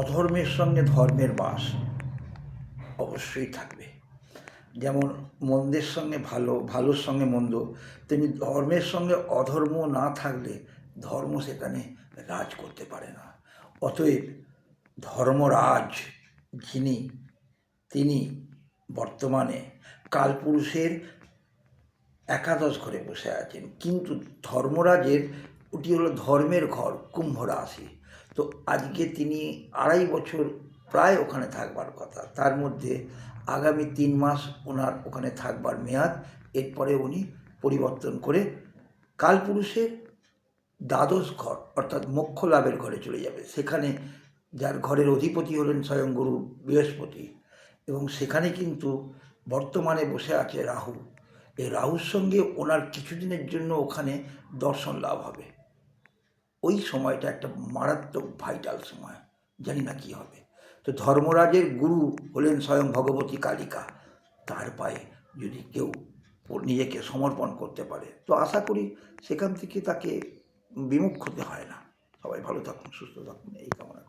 অধর্মের সঙ্গে ধর্মের বাস অবশ্যই থাকবে। যেমন মন্দের সঙ্গে ভালো, ভালোর সঙ্গে মন্দ, তেমনি ধর্মের সঙ্গে অধর্ম না থাকলে ধর্ম সেখানে রাজ করতে পারে না। অতএব ধর্মরাজ যিনি, তিনি বর্তমানে কালপুরুষের একাদশ ঘরে বসে আছেন, কিন্তু ধর্মরাজের ওটি হলো ধর্মের ঘর, কুম্ভ রাশি। তো আজকে তিনি 2.5 বছর প্রায় ওখানে থাকবার কথা, তার মধ্যে আগামী 3 মাস ওনার ওখানে থাকবার মেয়াদ। এরপরে উনি পরিবর্তন করে কালপুরুষের দ্বাদশ ঘর অর্থাৎ মোক্ষ লাভের ঘরে চলে যাবে। সেখানে যার ঘরের অধিপতি হলেন স্বয়ং গুরু বৃহস্পতি, এবং সেখানে কিন্তু বর্তমানে বসে আছে রাহু। এই রাহুর সঙ্গে ওনার কিছুদিনের জন্য ওখানে দর্শন লাভ হবে। ওই সময়টা একটা মারাত্মক ভাইটাল সময়, জানি না কী হবে। তো ধর্মরাজের গুরু হলেন স্বয়ং ভগবতী কালিকা। তার পায়ে যদি কেউ নিজেকে সমর্পণ করতে পারে, তো আশা করি সেখান থেকে তাকে বিমুখ হতে হয় না। সবাই ভালো থাকুন, সুস্থ থাকুন, এই কামনা করি।